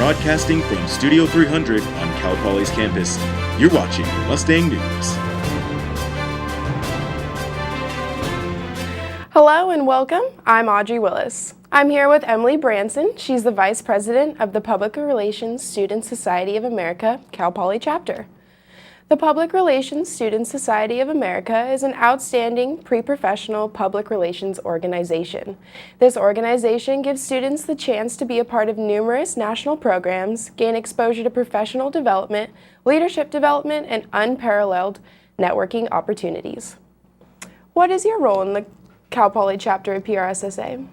Broadcasting from Studio 300 on Cal Poly's campus, you're watching Mustang News. Hello and welcome. I'm Audrey Willis. I'm here with Emily Branson. She's the Vice President of the Public Relations Student Society of America, Cal Poly chapter. The Public Relations Student Society of America is an outstanding pre-professional public relations organization. This organization gives students the chance to be a part of numerous national programs, gain exposure to professional development, leadership development, and unparalleled networking opportunities. What is your role in the Cal Poly chapter of PRSSA?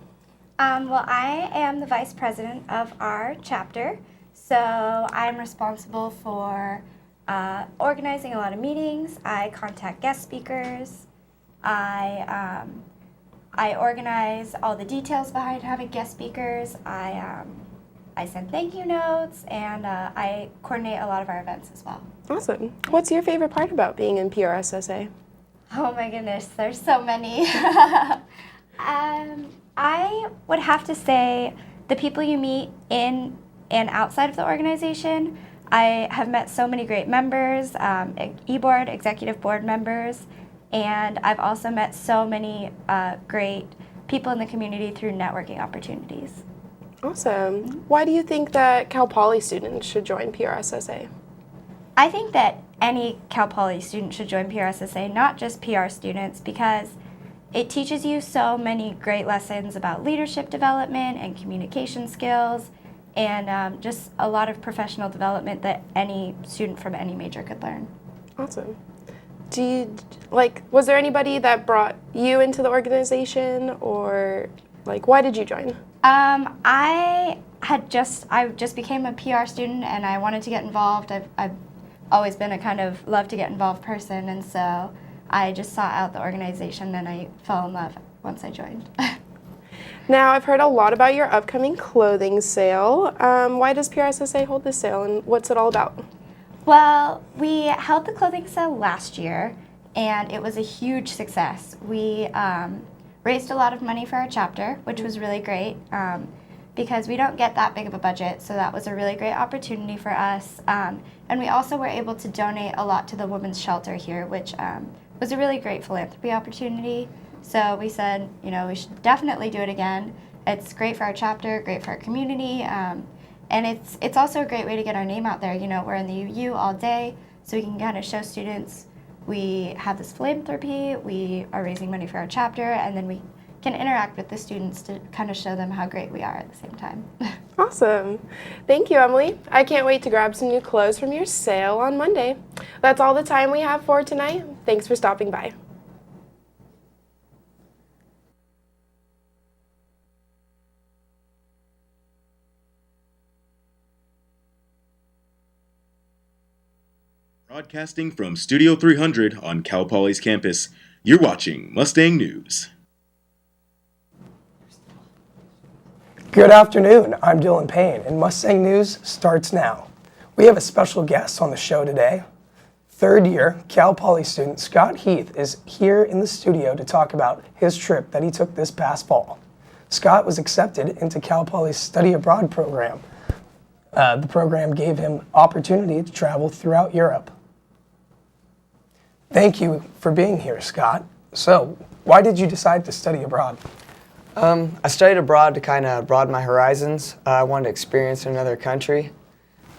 Well, I am the vice president of our chapter, so I'm responsible for organizing a lot of meetings. I contact guest speakers. I organize all the details behind having guest speakers. I send thank you notes, and I coordinate a lot of our events as well. Awesome. What's your favorite part about being in PRSSA? Oh my goodness, there's so many. I would have to say the people you meet in and outside of the organization. I have met so many great members, e-board, executive board members, and I've also met so many great people in the community through networking opportunities. Awesome. Why do you think that Cal Poly students should join PRSSA? I think that any Cal Poly student should join PRSSA, not just PR students, because it teaches you so many great lessons about leadership development and communication skills, and just a lot of professional development that any student from any major could learn. Awesome. Was there anybody that brought you into the organization, or why did you join? I just became a PR student, and I wanted to get involved. I've always been a kind of love to get involved person, and so I just sought out the organization, and I fell in love once I joined. Now, I've heard a lot about your upcoming clothing sale. Why does PRSSA hold this sale, and what's it all about? Well, we held the clothing sale last year, and it was a huge success. We raised a lot of money for our chapter, which was really great, because we don't get that big of a budget, so that was a really great opportunity for us. And we also were able to donate a lot to the women's shelter here, which was a really great philanthropy opportunity. So we said, we should definitely do it again. It's great for our chapter, great for our community, and it's also a great way to get our name out there. We're in the UU all day, so we can kind of show students we have this philanthropy, we are raising money for our chapter, and then we can interact with the students to kind of show them how great we are at the same time. Awesome. Thank you, Emily. I can't wait to grab some new clothes from your sale on Monday. That's all the time we have for tonight. Thanks for stopping by. Broadcasting from Studio 300 on Cal Poly's campus, you're watching Mustang News. Good afternoon, I'm Dylan Payne, and Mustang News starts now. We have a special guest on the show today. Third-year Cal Poly student Scott Heath is here in the studio to talk about his trip that he took this past fall. Scott was accepted into Cal Poly's study abroad program. The program gave him opportunity to travel throughout Europe. Thank you for being here, Scott. So, why did you decide to study abroad? I studied abroad to kind of broaden my horizons. I wanted to experience another country.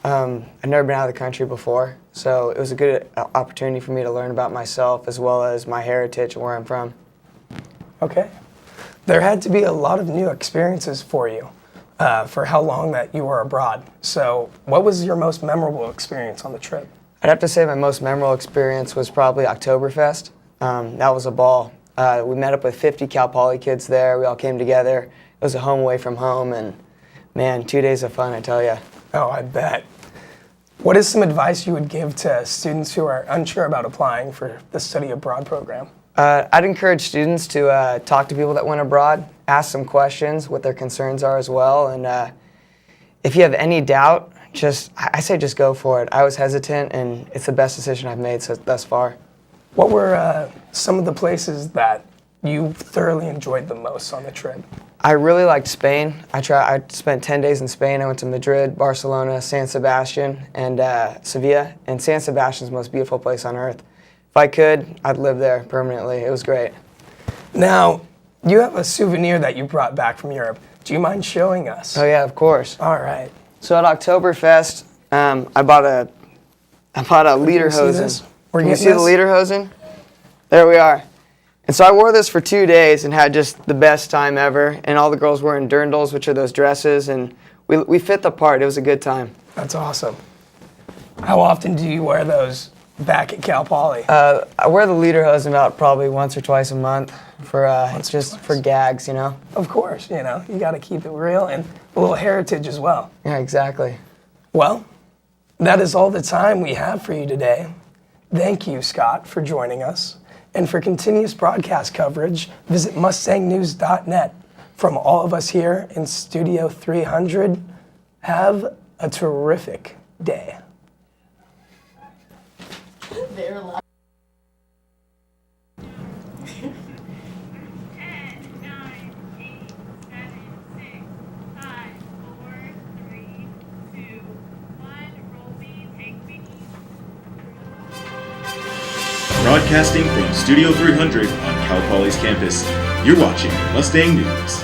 I've never been out of the country before, so it was a good opportunity for me to learn about myself as well as my heritage and where I'm from. Okay. There had to be a lot of new experiences for you for how long that you were abroad. So what was your most memorable experience on the trip? I'd have to say my most memorable experience was probably Oktoberfest. That was a ball. We met up with 50 Cal Poly kids there. We all came together. It was a home away from home, and man, 2 days of fun, I tell you. Oh, I bet. What is some advice you would give to students who are unsure about applying for the study abroad program? I'd encourage students to talk to people that went abroad, ask some questions, what their concerns are as well, and if you have any doubt, I say just go for it. I was hesitant, and it's the best decision I've made thus far. What were some of the places that you thoroughly enjoyed the most on the trip? I really liked Spain. I spent 10 days in Spain. I went to Madrid, Barcelona, San Sebastian, and Sevilla. And San Sebastian's the most beautiful place on earth. If I could, I'd live there permanently. It was great. Now, you have a souvenir that you brought back from Europe. Do you mind showing us? Oh yeah, of course. All right. So at Oktoberfest, I bought a lederhosen. Can you see the lederhosen? There we are. And so I wore this for 2 days and had just the best time ever. And all the girls wearing dirndls, which are those dresses, and we fit the part. It was a good time. That's awesome. How often do you wear those back at Cal Poly? I wear the lederhosen about probably once or twice a month for for gags, you know. Of course, you know, you got to keep it real and a little heritage as well. Yeah, exactly. Well, that is all the time we have for you today. Thank you, Scott, for joining us. And for continuous broadcast coverage, visit mustangnews.net. From all of us here in Studio 300, have a terrific day. Broadcasting from Studio 300 on Cal Poly's campus, you're watching Mustang News.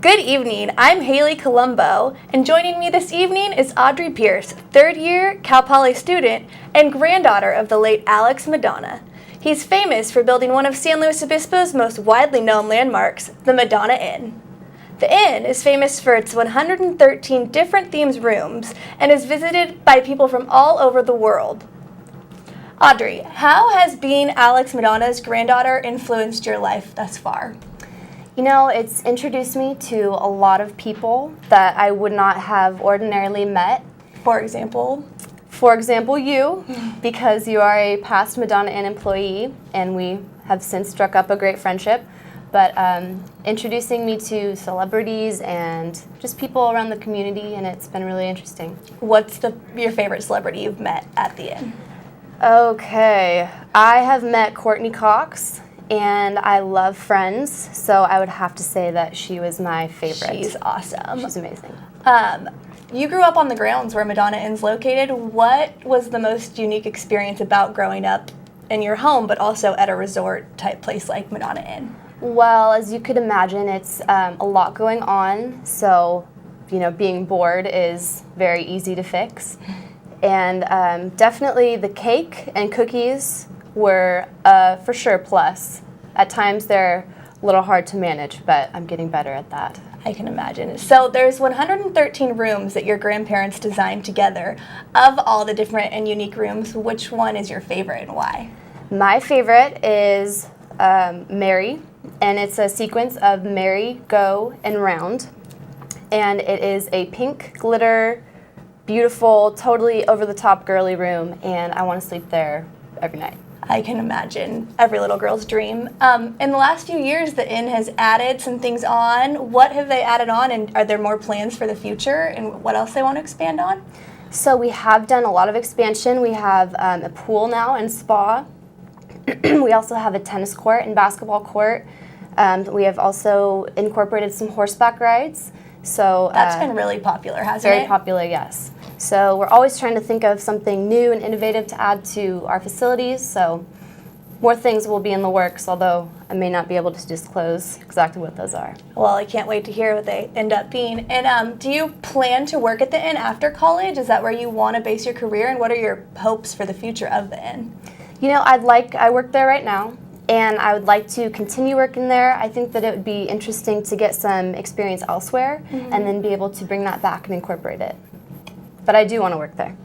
Good evening, I'm Haley Colombo, and joining me this evening is Audrey Pierce, third-year Cal Poly student and granddaughter of the late Alex Madonna. He's famous for building one of San Luis Obispo's most widely known landmarks, the Madonna Inn. The Inn is famous for its 113 different themed rooms and is visited by people from all over the world. Audrey, how has being Alex Madonna's granddaughter influenced your life thus far? You know, it's introduced me to a lot of people that I would not have ordinarily met. For example? For example, you, because you are a past Madonna Inn employee, and we have since struck up a great friendship. But introducing me to celebrities and just people around the community, and it's been really interesting. What's your favorite celebrity you've met at the Inn? Okay, I have met Courtney Cox, and I love Friends, so I would have to say that she was my favorite. She's awesome. She's amazing. You grew up on the grounds where Madonna Inn's located. What was the most unique experience about growing up in your home, but also at a resort type place like Madonna Inn? Well, as you could imagine, it's a lot going on, so you know, being bored is very easy to fix. And definitely the cake and cookies were for sure plus. At times they're a little hard to manage, but I'm getting better at that. I can imagine. So there's 113 rooms that your grandparents designed together. Of all the different and unique rooms, which one is your favorite and why? My favorite is Mary, and it's a sequence of Mary, Go, and Round. And it is a pink glitter, beautiful, totally over-the-top girly room, and I want to sleep there every night. I can imagine every little girl's dream. In the last few years, the Inn has added some things on. What have they added on, and are there more plans for the future, and what else they want to expand on? So we have done a lot of expansion. We have a pool now and spa. We also have a tennis court and basketball court. We have also incorporated some horseback rides. So that's been really popular, hasn't it? Very popular, yes. So we're always trying to think of something new and innovative to add to our facilities. So more things will be in the works, although I may not be able to disclose exactly what those are. Well, I can't wait to hear what they end up being. And do you plan to work at the Inn after college? Is that where you want to base your career? And what are your hopes for the future of the Inn? You know, I work there right now, and I would like to continue working there. I think that it would be interesting to get some experience elsewhere and then be able to bring that back and incorporate it. But I do want to work there.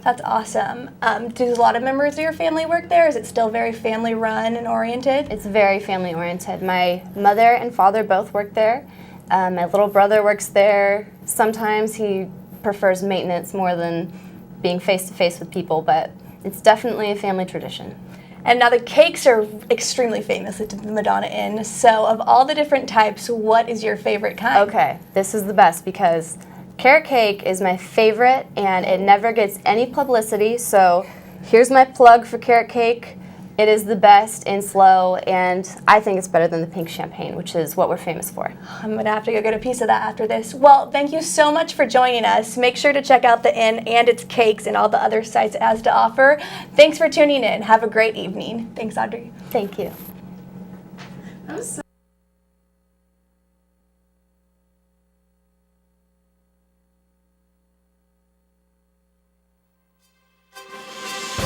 That's awesome. Do a lot of members of your family work there? Is it still very family run and oriented? It's very family oriented. My mother and father both work there. My little brother works there. Sometimes he prefers maintenance more than being face to face with people, but it's definitely a family tradition. And now the cakes are extremely famous at the Madonna Inn. So of all the different types, what is your favorite kind? Okay, this is the best because carrot cake is my favorite and it never gets any publicity. So here's my plug for carrot cake. It is the best in slow, and I think it's better than the pink champagne, which is what we're famous for. I'm going to have to go get a piece of that after this. Well, thank you so much for joining us. Make sure to check out the Inn and its cakes and all the other sites it has to offer. Thanks for tuning in. Have a great evening. Thanks, Audrey. Thank you.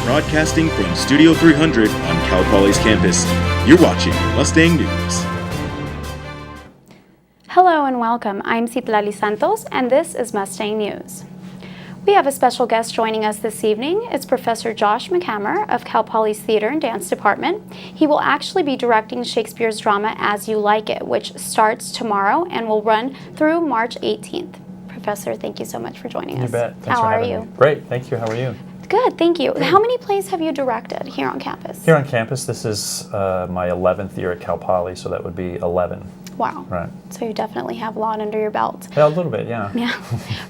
Broadcasting from Studio 300 on Cal Poly's campus, you're watching Mustang News. Hello and welcome. I'm Citlali Santos, and this is Mustang News. We have a special guest joining us this evening. It's Professor Josh McHammer of Cal Poly's Theater and Dance Department. He will actually be directing Shakespeare's drama As You Like It, which starts tomorrow and will run through March 18th. Professor, thank you so much for joining us. You bet. Thanks How for are having you? me. Great, thank you. How are you? Good, thank you. How many plays have you directed here on campus? Here on campus, this is my 11th year at Cal Poly, so that would be 11. Wow. Right. So you definitely have a lot under your belt. Yeah, a little bit, yeah. Yeah.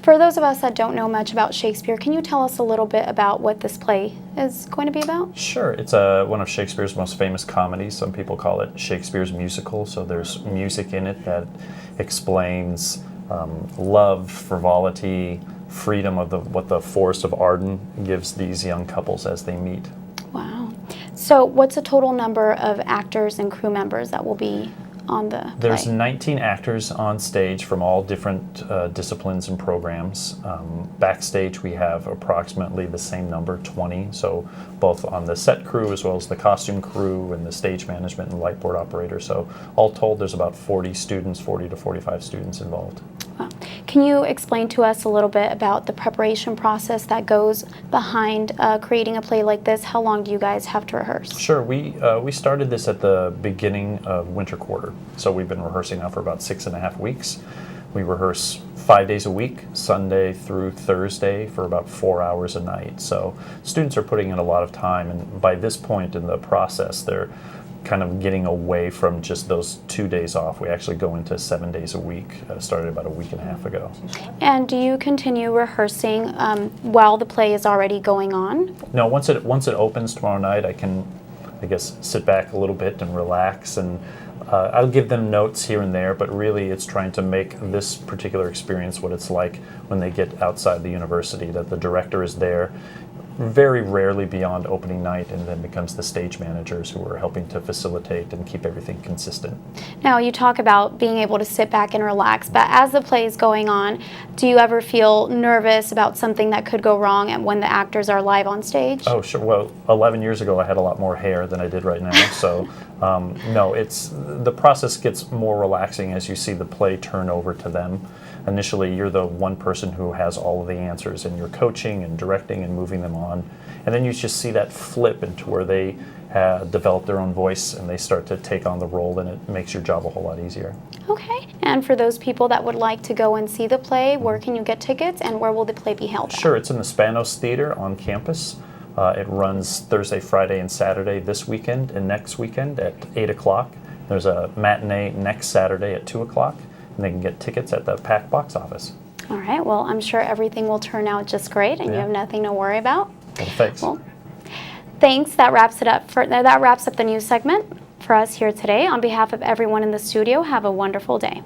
For those of us that don't know much about Shakespeare, can you tell us a little bit about what this play is going to be about? Sure. It's one of Shakespeare's most famous comedies. Some people call it Shakespeare's musical, so there's music in it that explains love, frivolity, freedom of what the Forest of Arden gives these young couples as they meet. Wow. So what's the total number of actors and crew members that will be on the play? There's 19 actors on stage from all different disciplines and programs. Backstage we have approximately the same number, 20, so both on the set crew as well as the costume crew and the stage management and lightboard operator. So all told there's about 40 students, 40 to 45 students involved. Wow. Can you explain to us a little bit about the preparation process that goes behind creating a play like this? How long do you guys have to rehearse? Sure. We started this at the beginning of winter quarter, so we've been rehearsing now for about 6.5 weeks. We rehearse 5 days a week, Sunday through Thursday, for about 4 hours a night. So students are putting in a lot of time, and by this point in the process, they're kind of getting away from just those 2 days off. We actually go into 7 days a week, started about a week and a half ago. And do you continue rehearsing while the play is already going on? No, once it opens tomorrow night, I can, I guess, sit back a little bit and relax, and I'll give them notes here and there, but really it's trying to make this particular experience what it's like when they get outside the university, that the director is there very rarely beyond opening night, and then becomes the stage managers who are helping to facilitate and keep everything consistent. Now, you talk about being able to sit back and relax, but as the play is going on, do you ever feel nervous about something that could go wrong and when the actors are live on stage? Oh, sure. Well, 11 years ago I had a lot more hair than I did right now, so no, the process gets more relaxing as you see the play turn over to them. Initially, you're the one person who has all of the answers, and you're coaching and directing and moving them on. And then you just see that flip into where they develop their own voice and they start to take on the role, and it makes your job a whole lot easier. Okay. And for those people that would like to go and see the play, where can you get tickets and where will the play be held at? Sure, it's in the Spanos Theater on campus. It runs Thursday, Friday, and Saturday this weekend and next weekend at 8 o'clock. There's a matinee next Saturday at 2 o'clock. And they can get tickets at the PAC box office. All right. Well, I'm sure everything will turn out just great, and you have nothing to worry about. Well, thanks. Well, thanks. That wraps it up. That wraps up the news segment for us here today. On behalf of everyone in the studio, have a wonderful day.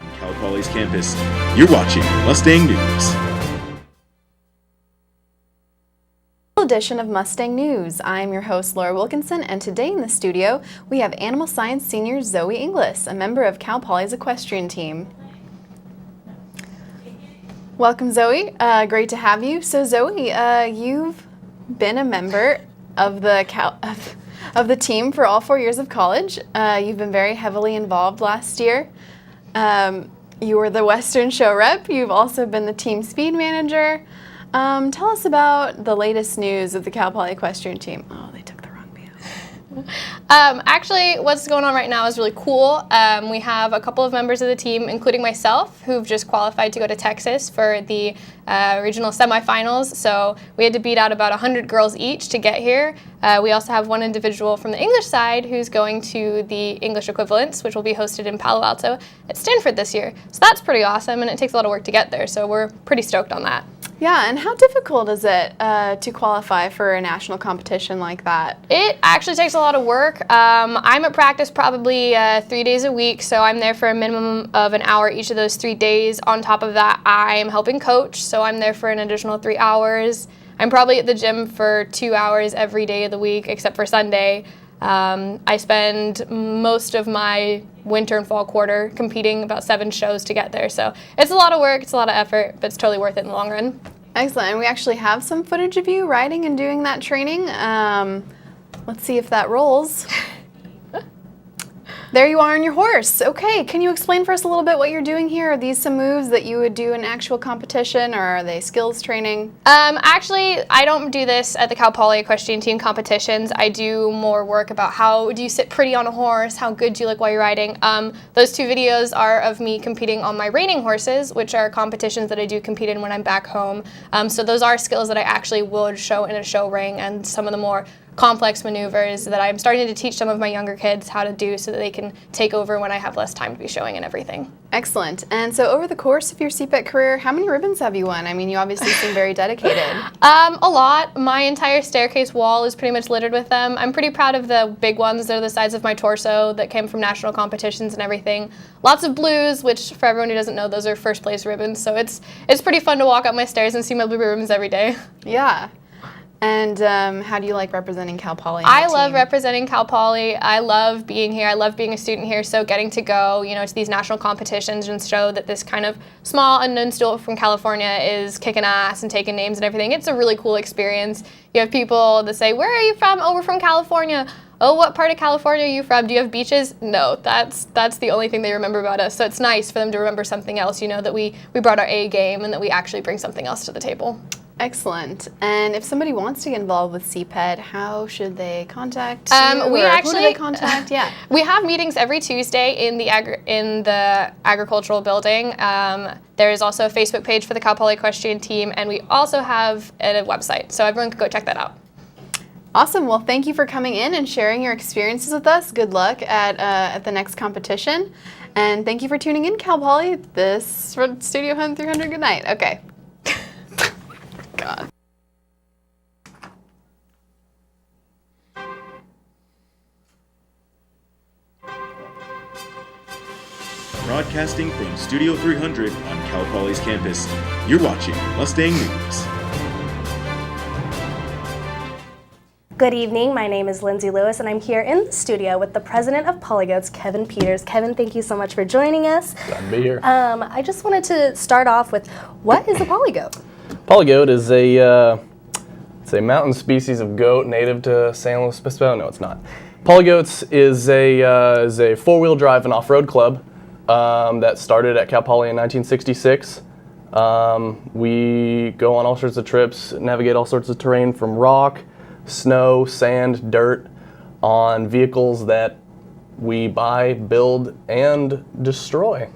On Cal Poly's campus, you're watching Mustang News. Edition of Mustang News. I'm your host Laura Wilkinson, and today in the studio we have Animal Science senior Zoe Inglis, a member of Cal Poly's equestrian team. Welcome, Zoe. Great to have you. So Zoe, you've been a member of the team for all 4 years of college. You've been very heavily involved last year. You were the Western show rep. You've also been the team speed manager. Tell us about the latest news of the Cal Poly equestrian team. Oh, they took the wrong view. Actually, what's going on right now is really cool. We have a couple of members of the team, including myself, who've just qualified to go to Texas for the regional semifinals. So we had to beat out about 100 girls each to get here. We also have one individual from the English side who's going to the English equivalents, which will be hosted in Palo Alto at Stanford this year. So that's pretty awesome, and it takes a lot of work to get there. So we're pretty stoked on that. Yeah, and how difficult is it to qualify for a national competition like that? It actually takes a lot of work. I'm at practice probably 3 days a week, so I'm there for a minimum of an hour each of those 3 days. On top of that, I'm helping coach, so I'm there for an additional 3 hours. I'm probably at the gym for 2 hours every day of the week, except for Sunday. I spend most of my winter and fall quarter competing, about 7 shows to get there. So it's a lot of work, it's a lot of effort, but it's totally worth it in the long run. Excellent. And we actually have some footage of you riding and doing that training. Let's see if that rolls. There you are on your horse. Okay, can you explain for us a little bit what you're doing here? Are these some moves that you would do in actual competition, or are they skills training? Actually, I don't do this at the Cal Poly equestrian team competitions. I do more work about how do you sit pretty on a horse, how good do you look while you're riding. Those 2 videos are of me competing on my reining horses, which are competitions that I do compete in when I'm back home. So those are skills that I actually would show in a show ring, and some of the more complex maneuvers that I'm starting to teach some of my younger kids how to do so that they can take over when I have less time to be showing and everything. Excellent. And so over the course of your CPET career, how many ribbons have you won? I mean, you obviously seem very dedicated. A lot. My entire staircase wall is pretty much littered with them. I'm pretty proud of the big ones. They're the size of my torso that came from national competitions and everything. Lots of blues, which for everyone who doesn't know, those are first place ribbons. So it's pretty fun to walk up my stairs and see my blue ribbons every day. Yeah. And how do you like representing Cal Poly? I love representing Cal Poly. I love being here. I love being a student here. So getting to go, to these national competitions and show that this kind of small unknown student from California is kicking ass and taking names and everything. It's a really cool experience. You have people that say, "Where are you from?" "Oh, we're from California." "Oh, what part of California are you from? Do you have beaches?" No, that's the only thing they remember about us. So it's nice for them to remember something else. That we brought our A game and that we actually bring something else to the table. Excellent. And if somebody wants to get involved with CPET, how should they contact you? Who do they contact? Yeah. We have meetings every Tuesday in the agricultural building. There is also a Facebook page for the Cal Poly equestrian team, and we also have a website, so everyone can go check that out. Awesome. Well, thank you for coming in and sharing your experiences with us. Good luck at the next competition. And thank you for tuning in, Cal Poly. This for Studio Hunt 300. Good night. Okay. God. Broadcasting from Studio 300 on Cal Poly's campus, you're watching Mustang News. Good evening, my name is Lindsay Lewis and I'm here in the studio with the president of Polygoats, Kevin Peters. Kevin, thank you so much for joining us. Glad to be here. I just wanted to start off with, what is a polygoat? Polygoat is it's a mountain species of goat native to San Luis Obispo. No, it's not. Polygoats is a four-wheel drive and off-road club that started at Cal Poly in 1966. We go on all sorts of trips, navigate all sorts of terrain from rock, snow, sand, dirt, on vehicles that we buy, build, and destroy.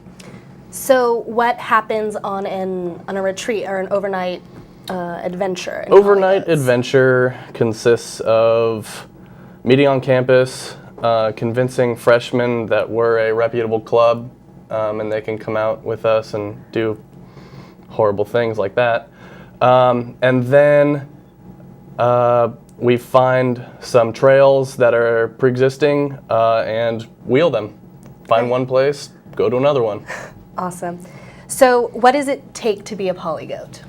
So what happens on a retreat or an overnight adventure? Overnight adventure consists of meeting on campus, convincing freshmen that we're a reputable club, and they can come out with us and do horrible things like that. And then we find some trails that are pre-existing and wheel them. Find one place, go to another one. Awesome. So what does it take to be a polygoat?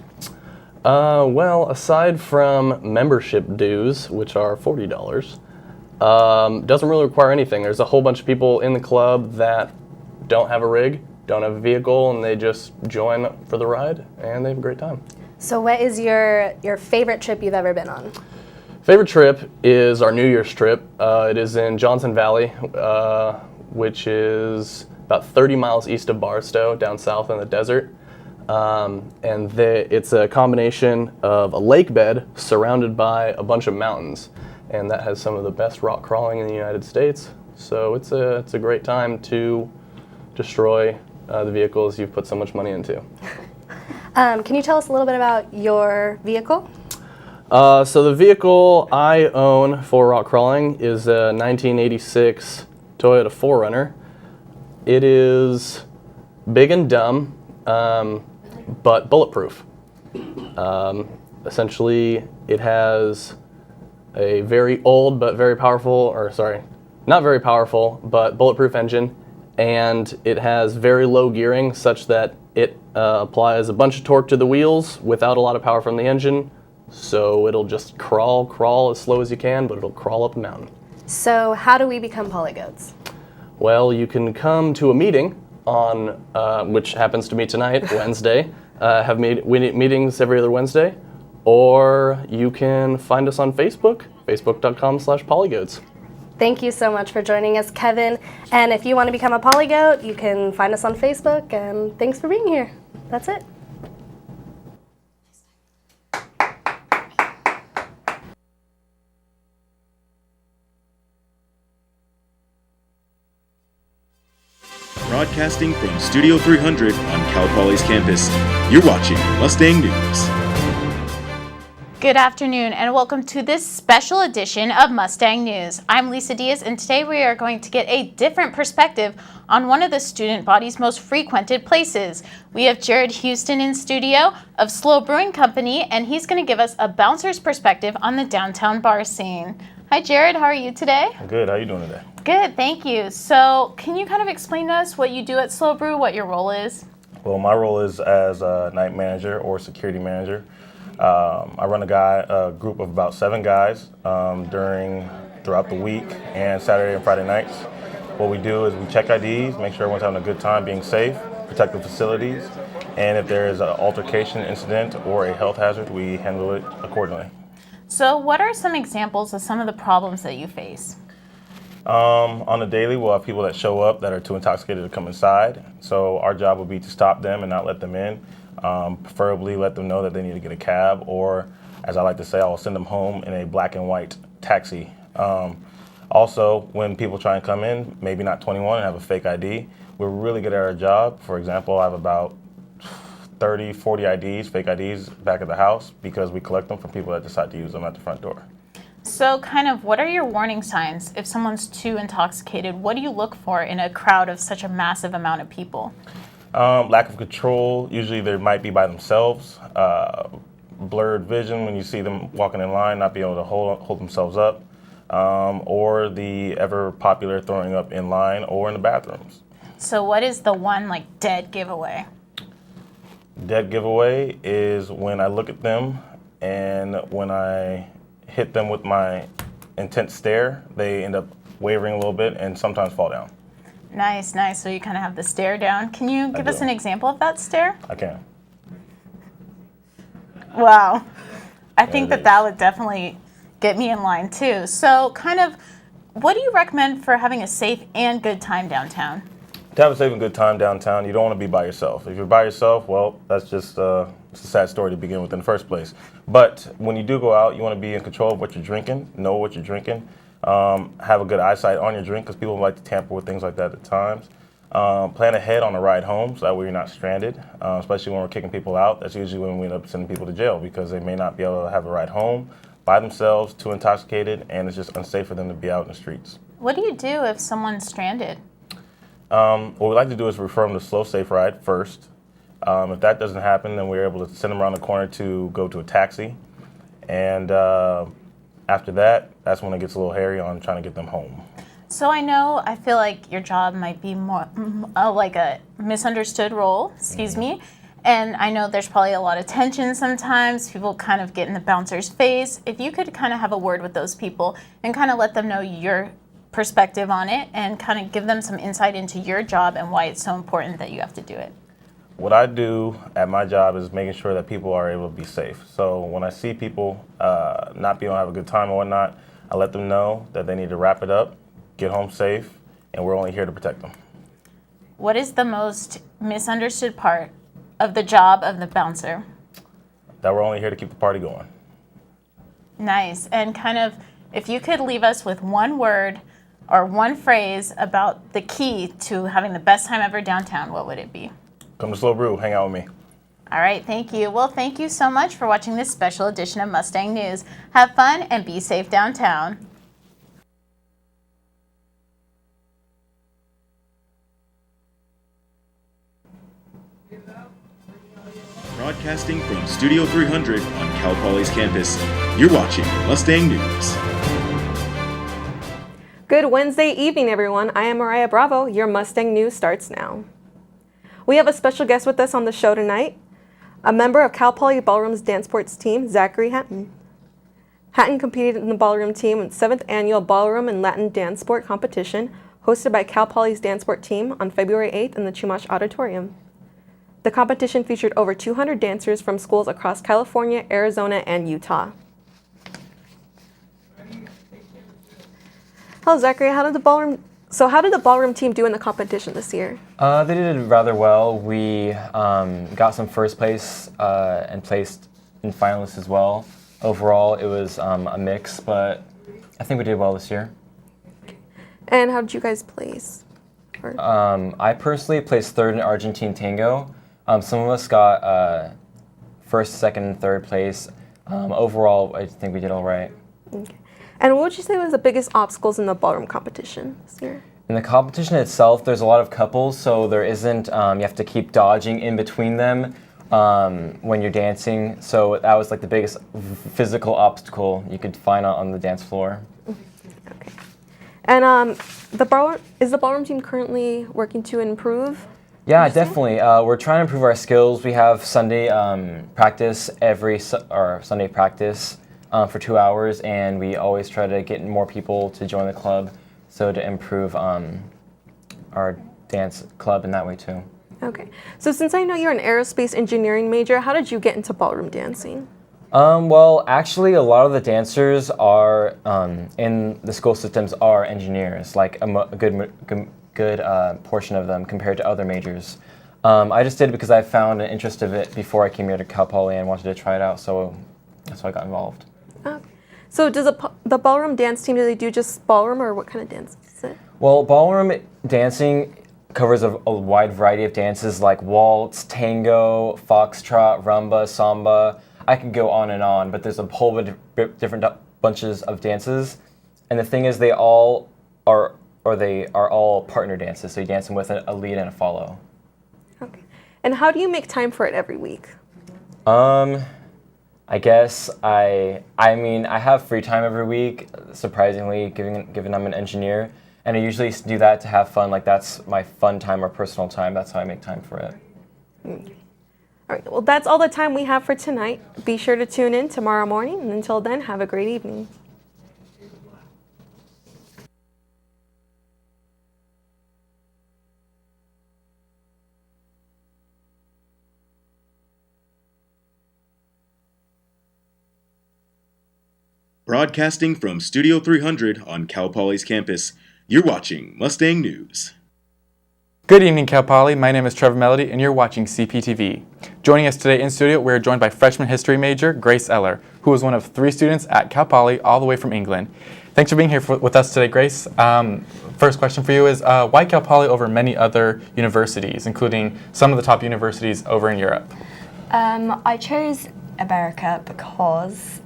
Well, aside from membership dues, which are $40, doesn't really require anything. There's a whole bunch of people in the club that don't have a rig, don't have a vehicle, and they just join for the ride, and they have a great time. So what is your favorite trip you've ever been on? Favorite trip is our New Year's trip. It is in Johnson Valley, which is about 30 miles east of Barstow, down south in the desert. It's a combination of a lake bed surrounded by a bunch of mountains. and that has some of the best rock crawling in the United States. So it's a great time to destroy the vehicles you've put so much money into. Can you tell us a little bit about your vehicle? So the vehicle I own for rock crawling is a 1986 Toyota 4Runner. It is big and dumb, but bulletproof. Essentially, it has a very old but very powerful, or sorry, not very powerful, but bulletproof engine, and it has very low gearing such that it applies a bunch of torque to the wheels without a lot of power from the engine, so it'll just crawl as slow as you can, but it'll crawl up a mountain. So how do we become polygoats? Well, you can come to a meeting on, which happens to me tonight, Wednesday, have meetings every other Wednesday, or you can find us on Facebook, facebook.com/polygoats. Thank you so much for joining us, Kevin. And if you want to become a polygoat, you can find us on Facebook, and thanks for being here. That's it. Broadcasting from Studio 300 on Cal Poly's campus, you're watching Mustang News. Good afternoon and welcome to this special edition of Mustang News. I'm Lisa Diaz and today we are going to get a different perspective on one of the student body's most frequented places. We have Jared Houston in studio of Slow Brewing Company, and he's going to give us a bouncer's perspective on the downtown bar scene. Hi Jared, how are you today? Good, how are you doing today? Good, thank you. So can you kind of explain to us what you do at Slow Brew, what your role is? Well, my role is as a night manager or security manager. I run a group of about 7 guys throughout the week and Saturday and Friday nights. What we do is we check IDs, make sure everyone's having a good time, being safe, protect the facilities, and if there is an altercation incident or a health hazard, we handle it accordingly. So what are some examples of some of the problems that you face? On the daily, we'll have people that show up that are too intoxicated to come inside. So our job will be to stop them and not let them in. Preferably let them know that they need to get a cab, or as I like to say, I'll send them home in a black and white taxi. Also, when people try and come in, maybe not 21 and have a fake ID, we're really good at our job. For example, I have about 30, 40 IDs, fake IDs back at the house because we collect them from people that decide to use them at the front door. So kind of what are your warning signs if someone's too intoxicated? What do you look for in a crowd of such a massive amount of people? Lack of control, usually they might be by themselves. Blurred vision when you see them walking in line, not being able to hold themselves up. Or the ever popular throwing up in line or in the bathrooms. So what is the one like dead giveaway? Dead giveaway is when I look at them and when I hit them with my intense stare, they end up wavering a little bit and sometimes fall down. Nice, nice. So you kind of have the stare down. Can you give us an example of that stare? I can. Wow. I think that would definitely get me in line too. So kind of, what do you recommend for having a safe and good time downtown? To have a safe and good time downtown, you don't want to be by yourself. If you're by yourself, well, that's just it's a sad story to begin with in the first place. But when you do go out, you want to be in control of what you're drinking, know what you're drinking, have a good eyesight on your drink because people like to tamper with things like that at times. Plan ahead on a ride home so that way you're not stranded, especially when we're kicking people out. That's usually when we end up sending people to jail because they may not be able to have a ride home by themselves, too intoxicated, and it's just unsafe for them to be out in the streets. What do you do if someone's stranded? What we like to do is refer them to Slow Safe Ride first. If that doesn't happen, then we're able to send them around the corner to go to a taxi. And after that, that's when it gets a little hairy on trying to get them home. So I feel like your job might be more like a misunderstood role, excuse me. And I know there's probably a lot of tension sometimes. People kind of get in the bouncer's face. If you could kind of have a word with those people and kind of let them know your perspective on it and kind of give them some insight into your job and why it's so important that you have to do it. What I do at my job is making sure that people are able to be safe. So when I see people not be able to have a good time or whatnot, I let them know that they need to wrap it up, get home safe, and we're only here to protect them. What is the most misunderstood part of the job of the bouncer? That we're only here to keep the party going. Nice. And kind of, If you could leave us with one word or one phrase about the key to having the best time ever downtown, what would it be? Come to Slow Brew, hang out with me. All right, thank you. Well, thank you so much for watching this special edition of Mustang News. Have fun and be safe downtown. Broadcasting from Studio 300 on Cal Poly's campus, you're watching Mustang News. Good Wednesday evening, everyone. I am Mariah Bravo. Your Mustang News starts now. We have a special guest with us on the show tonight, a member of Cal Poly Ballroom's dance sports team, Zachary Hatton. Hatton competed in the ballroom team in 7th Annual Ballroom and Latin Dance Sport Competition, hosted by Cal Poly's dance sport team on February 8th in the Chumash Auditorium. The competition featured over 200 dancers from schools across California, Arizona, and Utah. Hello, Zachary. How did the ballroom team do in the competition this year? They did rather well. We got some first place and placed in finalists as well. Overall, it was a mix, but I think we did well this year. And how did you guys place? I personally placed third in Argentine Tango. Some of us got first, second, and third place. Overall, I think we did all right. Okay. And what would you say was the biggest obstacles in the ballroom competition this year? In the competition itself, there's a lot of couples, so there isn't, you have to keep dodging in between them when you're dancing. So that was like the biggest physical obstacle you could find on the dance floor. Okay. And is the ballroom team currently working to improve? Yeah, definitely. We're trying to improve our skills. We have Sunday practice Sunday practice for 2 hours, and we always try to get more people to join the club, so to improve our dance club in that way too. Okay. So since I know you're an aerospace engineering major, how did you get into ballroom dancing? Well, actually, a lot of the dancers are in the school systems are engineers, like a good portion of them compared to other majors. I just did it because I found an interest of it before I came here to Cal Poly and wanted to try it out, so that's why I got involved. Okay. So does the ballroom dance team, do they do just ballroom, or what kind of dance is it? Well, ballroom dancing covers a wide variety of dances like waltz, tango, foxtrot, rumba, samba. I could go on, but there's a whole bunch of different bunches of dances. And the thing is, they are all partner dances, so you dance them with a lead and a follow. Okay. And how do you make time for it every week? I guess I have free time every week, surprisingly, given I'm an engineer. And I usually do that to have fun. Like, that's my fun time or personal time. That's how I make time for it. Okay. All right. Well, that's all the time we have for tonight. Be sure to tune in tomorrow morning. And until then, have a great evening. Broadcasting from Studio 300 on Cal Poly's campus, you're watching Mustang News. Good evening, Cal Poly. My name is Trevor Melody, and you're watching CPTV. Joining us today in studio, we're joined by freshman history major Grace Eller, who is one of 3 students at Cal Poly, all the way from England. Thanks for being here with us today, Grace. First question for you is, why Cal Poly over many other universities, including some of the top universities over in Europe? I chose America because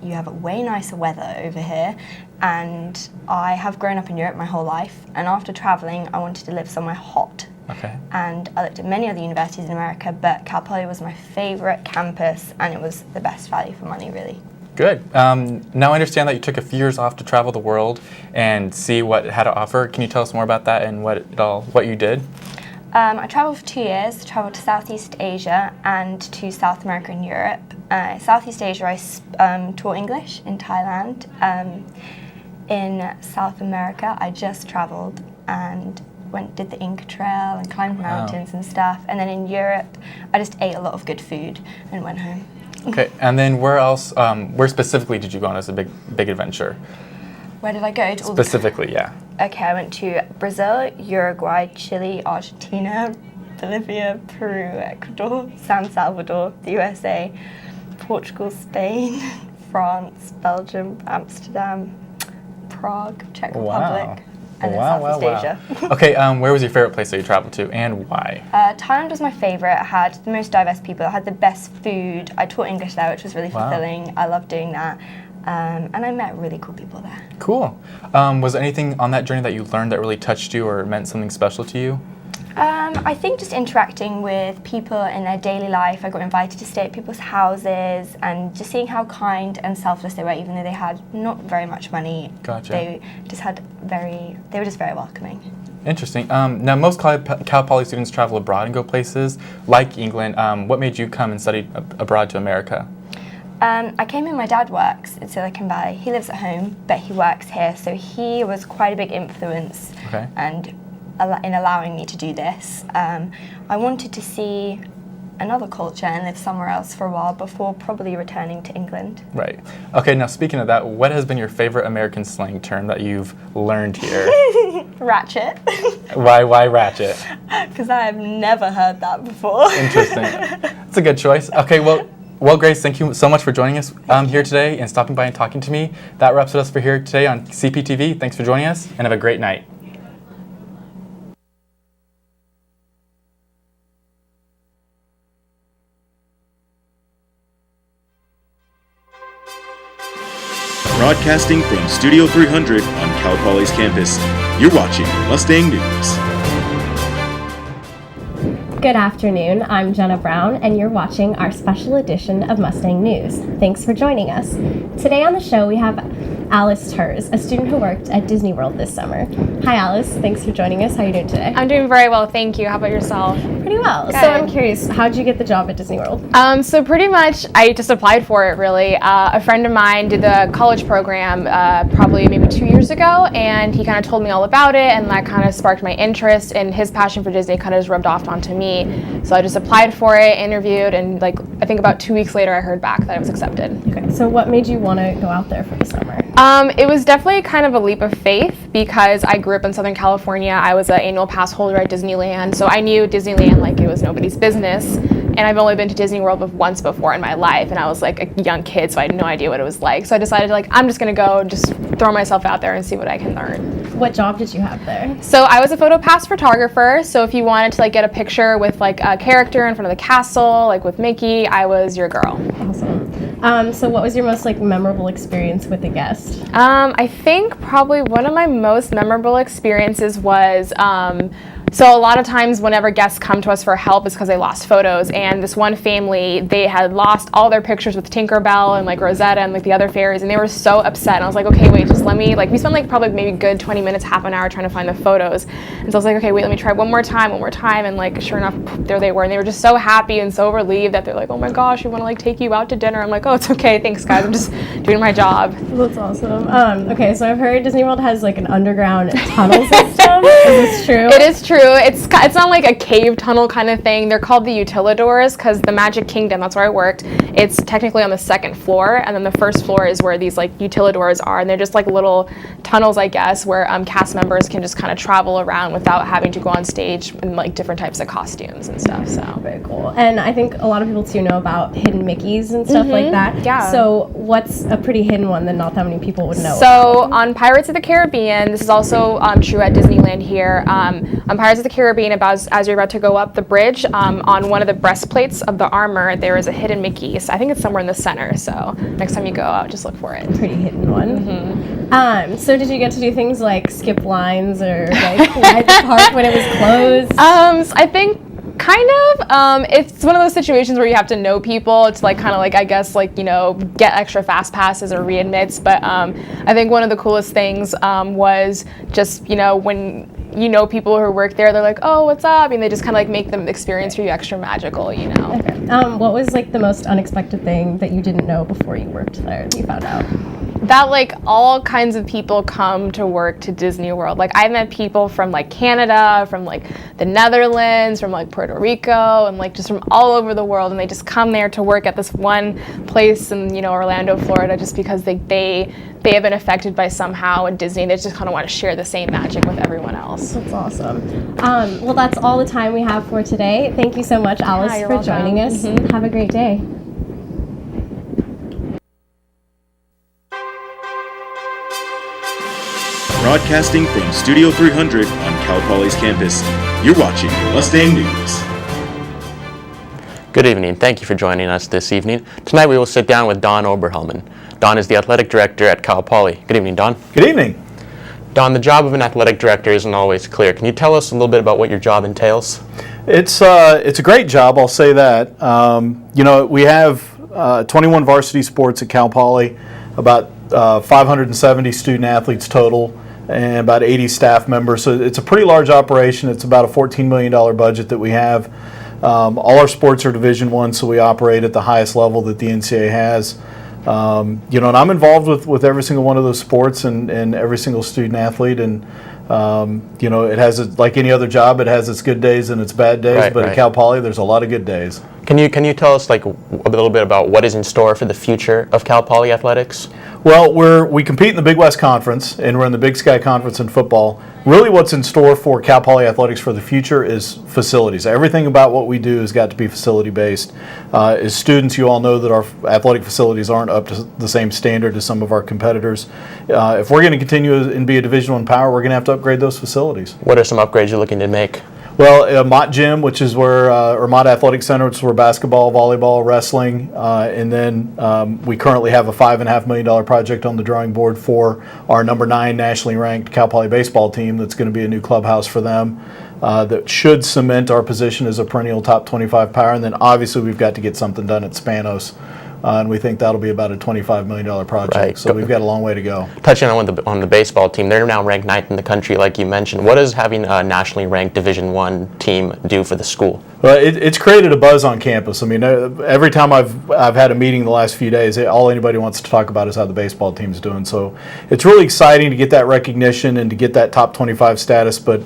you have a way nicer weather over here, and I have grown up in Europe my whole life, and after traveling I wanted to live somewhere hot. Okay. And I looked at many other universities in America, but Cal Poly was my favorite campus, and it was the best value for money, really. Good. Now I understand that you took a few years off to travel the world and see what it had to offer. Can you tell us more about that and what you did? I travelled for 2 years, travelled to Southeast Asia and to South America and Europe. Southeast Asia, I taught English in Thailand. In South America, I just travelled and did the Inca Trail and climbed mountains and stuff. And then in Europe, I just ate a lot of good food and went home. Okay, and then where specifically did you go on as a big adventure? Where did I go? Specifically, yeah. Okay, I went to Brazil, Uruguay, Chile, Argentina, Bolivia, Peru, Ecuador, San Salvador, the USA, Portugal, Spain, France, Belgium, Amsterdam, Prague, Czech Republic, and then Wow, Southeast Asia. Okay, where was your favorite place that you traveled to, and why? Thailand was my favorite. It had the most diverse people. It had the best food. I taught English there, which was really fulfilling. I loved doing that. And I met really cool people there. Cool. Was there anything on that journey that you learned that really touched you or meant something special to you? I think just interacting with people in their daily life. I got invited to stay at people's houses and just seeing how kind and selfless they were, even though they had not very much money. Gotcha. They were just very welcoming. Interesting. Now, most Cal Poly students travel abroad and go places like England. What made you come and study abroad to America? I came in, my dad works in Silicon Valley. He lives at home, but he works here, so he was quite a big influence and in allowing me to do this. I wanted to see another culture and live somewhere else for a while before probably returning to England. Right. Okay, now speaking of that, what has been your favorite American slang term that you've learned here? Ratchet. Why ratchet? Because I have never heard that before. Interesting. That's a good choice. Okay, well, Grace, thank you so much for joining us here today and stopping by and talking to me. That wraps it up for here today on CPTV. Thanks for joining us, and have a great night. Broadcasting from Studio 300 on Cal Poly's campus, you're watching Mustang News. Good afternoon, I'm Jenna Brown, and you're watching our special edition of Mustang News. Thanks for joining us. Today on the show we have Alice Turs, a student who worked at Disney World this summer. Hi Alice, thanks for joining us. How are you doing today? I'm doing very well, thank you. How about yourself? Pretty well. Good. So I'm curious, how did you get the job at Disney World? So pretty much I just applied for it really. A friend of mine did the college program probably maybe 2 years ago, and he kind of told me all about it, and that kind of sparked my interest, and his passion for Disney kind of just rubbed off onto me. So I just applied for it, interviewed, and I think about 2 weeks later I heard back that I was accepted. Okay, so what made you want to go out there for the summer? It was definitely kind of a leap of faith because I grew up in Southern California. I was an annual pass holder at Disneyland, so I knew Disneyland like it was nobody's business. And I've only been to Disney World once before in my life, and I was like a young kid, so I had no idea what it was like. So I decided I'm just gonna go and just throw myself out there and see what I can learn. What job did you have there? So I was a photo pass photographer. So if you wanted to get a picture with a character in front of the castle, with Mickey, I was your girl. Awesome. So what was your most memorable experience with a guest? I think probably one of my most memorable experiences was so a lot of times whenever guests come to us for help it's because they lost photos, and this one family, they had lost all their pictures with Tinkerbell and Rosetta and the other fairies, and they were so upset, and I was like, okay, wait, just let me, we spent probably maybe good 20 minutes, half an hour trying to find the photos, and so I was like, okay, wait, let me try one more time, and sure enough, there they were, and they were just so happy and so relieved that they're like, oh my gosh, we want to take you out to dinner. I'm like, oh, it's okay, thanks guys, I'm just doing my job. That's awesome. Okay, so I've heard Disney World has an underground tunnel system. Is this true? It is true. It's not like a cave tunnel kind of thing. They're called the utilidors because the Magic Kingdom, that's where I worked, it's technically on the second floor, and then the first floor is where these utilidors are, and they're just little tunnels, I guess, where cast members can just kind of travel around without having to go on stage in different types of costumes and stuff. So very cool. And I think a lot of people too know about hidden Mickeys and stuff like that. Yeah. So what's a pretty hidden one that not that many people would know So about? on Pirates of the Caribbean, this is also true at Disneyland here. On Pirates of the Caribbean, as you're about to go up the bridge, on one of the breastplates of the armor, there is a hidden Mickey. So I think it's somewhere in the center. So next time you go out, just look for it. Pretty hidden one. So did you get to do things like skip lines or ride the park when it was closed? I think kind of. It's one of those situations where you have to know people to I guess get extra fast passes or readmits. But I think one of the coolest things was just when people who work there, they're like, oh, what's up? And they just kind of make the experience for you extra magical, Okay. What was the most unexpected thing that you didn't know before you worked there that you found out? That all kinds of people come to work to Disney World. I met people from Canada, from the Netherlands, from Puerto Rico, and just from all over the world, and they just come there to work at this one place in Orlando, Florida, just because they have been affected by somehow in Disney. They just kind of want to share the same magic with everyone else. That's awesome. Well, that's all the time we have for today. Thank you so much, Alice, you're for welcome. joining us. Have a great day. Broadcasting from Studio 300 on Cal Poly's campus, you're watching Mustang News. Good evening. Thank you for joining us this evening. Tonight we will sit down with Don Oberhelman. Don is the athletic director at Cal Poly. Good evening, Don. Good evening. Don, the job of an athletic director isn't always clear. Can you tell us a little bit about what your job entails? It's a great job, I'll say that. We have 21 varsity sports at Cal Poly, about 570 student athletes total, and about 80 staff members. So it's a pretty large operation. It's about a $14 million budget that we have. All our sports are Division I, so we operate at the highest level that the NCAA has. And I'm involved with every single one of those sports and every single student athlete. And it has, like any other job, it has its good days and its bad days. Right, but right. at Cal Poly, there's a lot of good days. Can you tell us a little bit about what is in store for the future of Cal Poly athletics? Well, we compete in the Big West Conference, and we're in the Big Sky Conference in football. Really what's in store for Cal Poly athletics for the future is facilities. Everything about what we do has got to be facility-based. As students, you all know that our athletic facilities aren't up to the same standard as some of our competitors. If we're going to continue and be a Division I power, we're going to have to upgrade those facilities. What are some upgrades you're looking to make? Well, Mott Gym, which is where, or Mott Athletic Center, which is where basketball, volleyball, wrestling, and then we currently have a $5.5 million project on the drawing board for our number 9 nationally ranked Cal Poly baseball team. That's going to be a new clubhouse for them that should cement our position as a perennial top 25 power. And then obviously we've got to get something done at Spanos. And we think that'll be about a $25 million project. Right. So we've got a long way to go. Touching on the baseball team, they're now ranked 9th in the country, like you mentioned. What does having a nationally ranked Division I team do for the school? Well, it's created a buzz on campus. I mean, every time I've had a meeting the last few days, all anybody wants to talk about is how the baseball team's doing. So it's really exciting to get that recognition and to get that top 25 status. But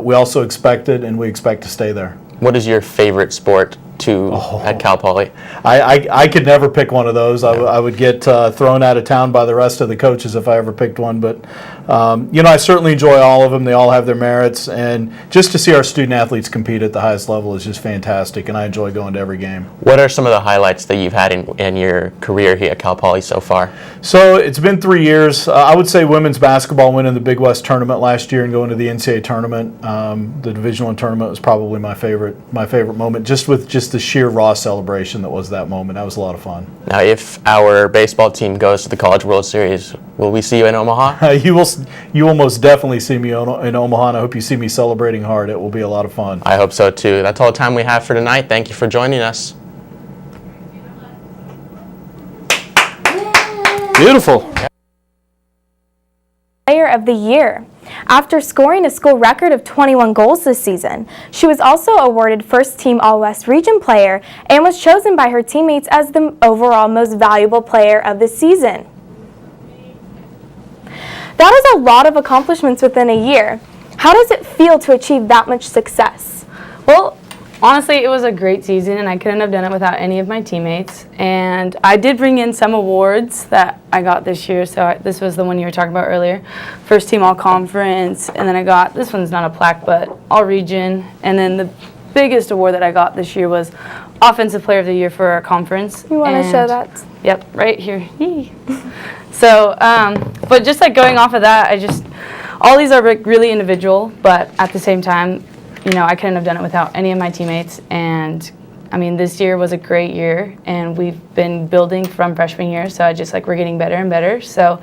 we also expect it, and we expect to stay there. What is your favorite sport at Cal Poly? I could never pick one of those. I would get thrown out of town by the rest of the coaches if I ever picked one. But I certainly enjoy all of them. They all have their merits, and just to see our student athletes compete at the highest level is just fantastic. And I enjoy going to every game. What are some of the highlights that you've had in your career here at Cal Poly so far? So it's been 3 years. I would say women's basketball winning the Big West tournament last year and going to the NCAA tournament. The Division I tournament was probably my favorite moment, just the sheer raw celebration that was that moment. That was a lot of fun. Now, if our baseball team goes to the College World Series, will we see you in Omaha? You will most definitely see me in Omaha, and I hope you see me celebrating hard. It will be a lot of fun. I hope so too. That's all the time we have for tonight. Thank you for joining us. Beautiful. Player of the Year. After scoring a school record of 21 goals this season, she was also awarded First Team All-West Region Player and was chosen by her teammates as the overall most valuable player of the season. That is a lot of accomplishments within a year. How does it feel to achieve that much success? Well, honestly, it was a great season, and I couldn't have done it without any of my teammates. And I did bring in some awards that I got this year. So this was the one you were talking about earlier. First Team All-Conference, and then I got, this one's not a plaque, but All-Region. And then the biggest award that I got this year was Offensive Player of the Year for our conference. You want to show that? Yep, right here. So, but just like going off of that, all these are really individual, but at the same time, I couldn't have done it without any of my teammates. And I mean, this year was a great year, and we've been building from freshman year. So we're getting better and better. So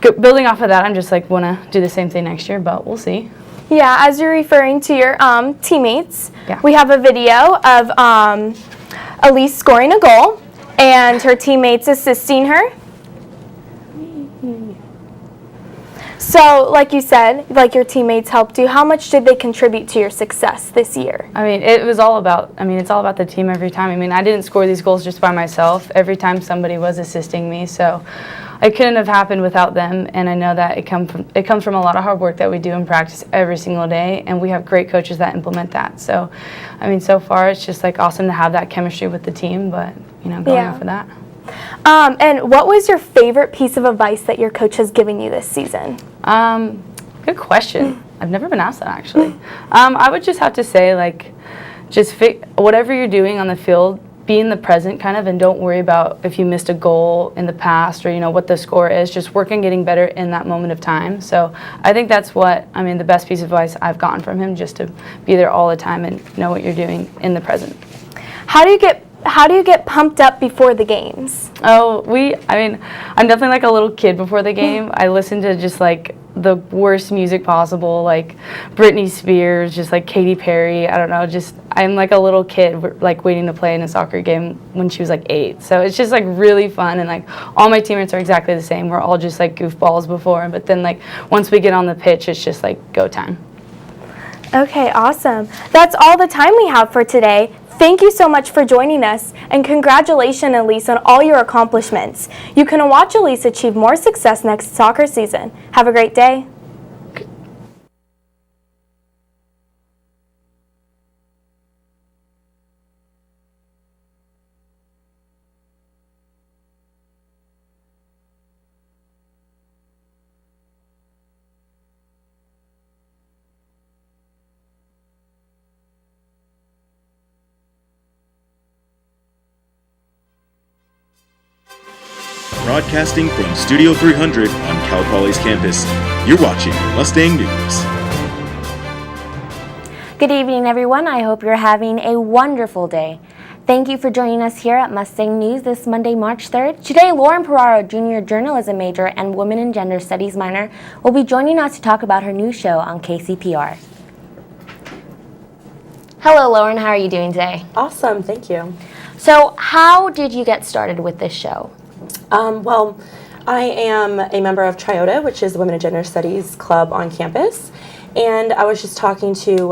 building off of that, I'm just want to do the same thing next year, but we'll see. Yeah, as you're referring to your teammates, we have a video of Elise scoring a goal and her teammates assisting her. So, like you said, your teammates helped you. How much did they contribute to your success this year? I mean, it's all about the team every time. I mean, I didn't score these goals just by myself. Every time somebody was assisting me, so it couldn't have happened without them. And I know that it comes from a lot of hard work that we do in practice every single day, and we have great coaches that implement that. So, I mean, so far it's just awesome to have that chemistry with the team, but going off of that. And what was your favorite piece of advice that your coach has given you this season? Good question. I've never been asked that, actually. I would just have to say, whatever you're doing on the field, be in the present kind of, and don't worry about if you missed a goal in the past or, you know, what the score is. Just work on getting better in that moment of time. So I think that's what, I mean, the best piece of advice I've gotten from him, just to be there all the time and know what you're doing in the present. How do you get pumped up before the games? Oh, I'm definitely like a little kid before the game. I listen to just like the worst music possible, like Britney Spears, just like Katy Perry. I don't know, just I'm like a little kid like waiting to play in a soccer game when she was like 8. So it's just like really fun, and like all my teammates are exactly the same. We're all just like goofballs before, but then like once we get on the pitch, it's just like go time. Okay, awesome. That's all the time we have for today. Thank you so much for joining us, and congratulations, Elise, on all your accomplishments. You can watch Elise achieve more success next soccer season. Have a great day. Broadcasting from Studio 300 on Cal Poly's campus, you're watching Mustang News. Good evening, everyone. I hope you're having a wonderful day. Thank you for joining us here at Mustang News this Monday, March 3rd. Today, Lauren Peraro, junior journalism major and women and gender studies minor, will be joining us to talk about her new show on KCPR. Hello, Lauren. How are you doing today? Awesome. Thank you. So, how did you get started with this show? Well, I am a member of Triota, which is the Women and Gender Studies Club on campus. And I was just talking to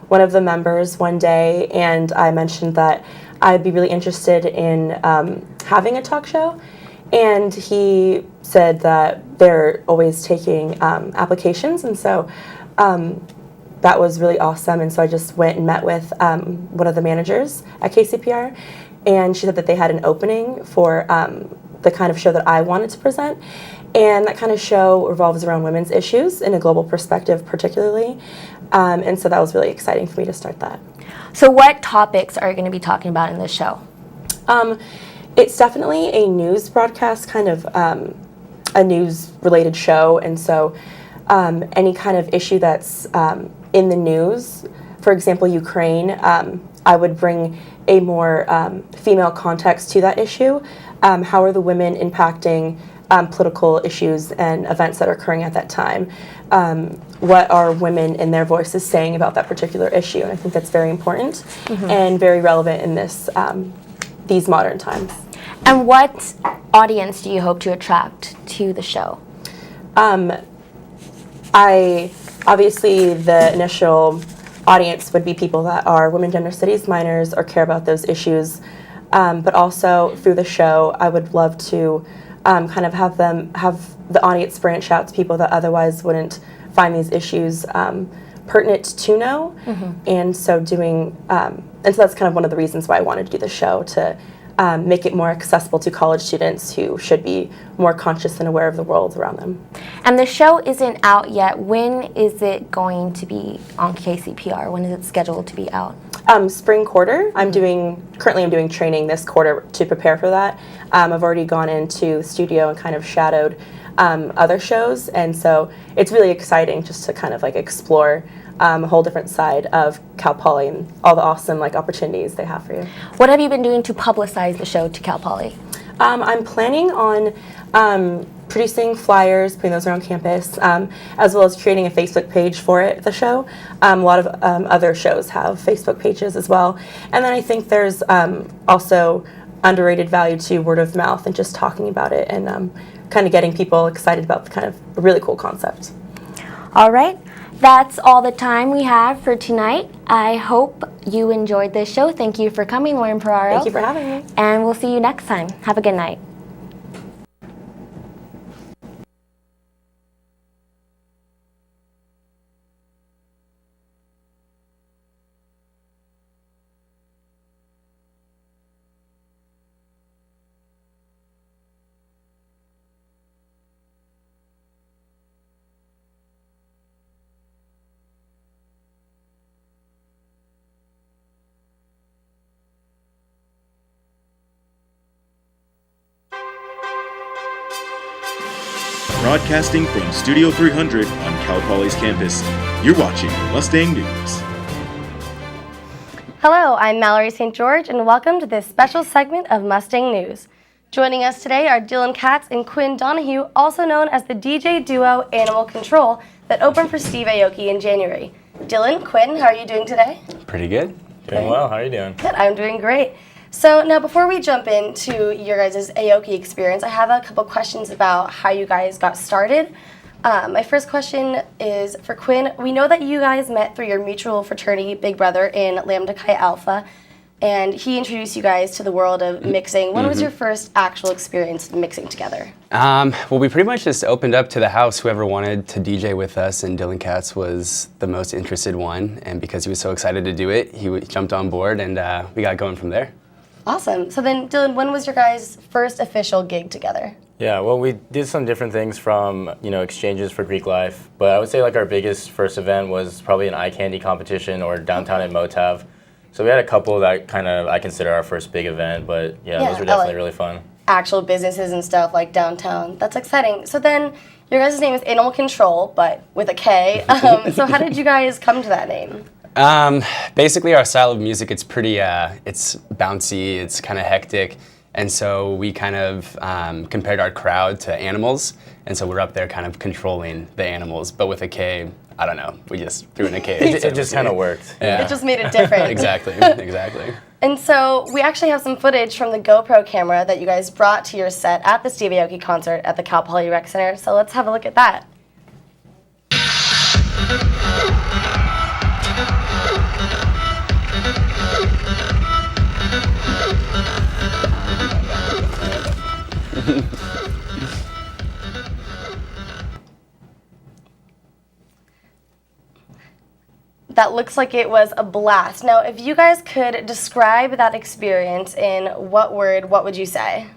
one of the members one day, and I mentioned that I'd be really interested in having a talk show. And he said that they're always taking applications, and so that was really awesome. And so I just went and met with one of the managers at KCPR, and she said that they had an opening for the kind of show that I wanted to present. And that kind of show revolves around women's issues in a global perspective particularly. And so that was really exciting for me to start that. So what topics are you going to be talking about in this show? It's definitely a news broadcast, kind of a news-related show. And so any kind of issue that's in the news, for example, Ukraine, I would bring a more female context to that issue. How are the women impacting political issues and events that are occurring at that time? What are women and their voices saying about that particular issue? And I think that's very important and very relevant in these modern times. And what audience do you hope to attract to the show? Obviously the initial audience would be people that are women gender studies minors or care about those issues. But also through the show, I would love to kind of have the audience branch out to people that otherwise wouldn't find these issues pertinent to know. And so and so that's kind of one of the reasons why I wanted to do the show, to make it more accessible to college students who should be more conscious and aware of the world around them. And the show isn't out yet. When is it going to be on KCPR? When is it scheduled to be out? Spring quarter. Currently I'm doing training this quarter to prepare for that. I've already gone into the studio and kind of shadowed other shows, and so it's really exciting just to kind of like explore a whole different side of Cal Poly and all the awesome like opportunities they have for you. What have you been doing to publicize the show to Cal Poly? I'm planning on producing flyers, putting those around campus, as well as creating a Facebook page for the show. A lot of other shows have Facebook pages as well. And then I think there's also underrated value to word of mouth and just talking about it and kind of getting people excited about the kind of a really cool concept. All right. That's all the time we have for tonight. I hope you enjoyed this show. Thank you for coming, Lauren Peraro. Thank you for having me. And we'll see you next time. Have a good night. Broadcasting from Studio 300 on Cal Poly's campus, you're watching Mustang News. Hello, I'm Mallory St. George, and welcome to this special segment of Mustang News. Joining us today are Dylan Katz and Quinn Donahue, also known as the DJ duo Animal Control, that opened for Steve Aoki in January. Dylan, Quinn, how are you doing today? Pretty good. Doing well. How are you doing? Good, I'm doing great. So now before we jump into your guys' Aoki experience, I have a couple questions about how you guys got started. My first question is for Quinn. We know that you guys met through your mutual fraternity big brother in Lambda Chi Alpha, and he introduced you guys to the world of mixing. When was your first actual experience mixing together? Well, we pretty much just opened up to the house, whoever wanted to DJ with us, and Dylan Katz was the most interested one, and because he was so excited to do it, he jumped on board, and we got going from there. Awesome. So then, Dylan, when was your guys' first official gig together? Yeah, well, we did some different things from, exchanges for Greek life, but I would say like our biggest first event was probably an eye candy competition or downtown at Motav. So we had a couple that kind of I consider our first big event, but yeah, those were definitely really fun. Actual businesses and stuff like downtown. That's exciting. So then, your guys' name is Animal Control, but with a K. So how did you guys come to that name? Basically, our style of music, it's pretty, it's bouncy, it's kind of hectic. And so we kind of compared our crowd to animals. And so we're up there kind of controlling the animals, but with a K, I don't know, we just threw in a K. It just kind of worked. Yeah. It just made it different. Exactly. And so we actually have some footage from the GoPro camera that you guys brought to your set at the Steve Aoki concert at the Cal Poly Rec Center. So let's have a look at that. That looks like it was a blast. Now, if you guys could describe that experience in what word, what would you say?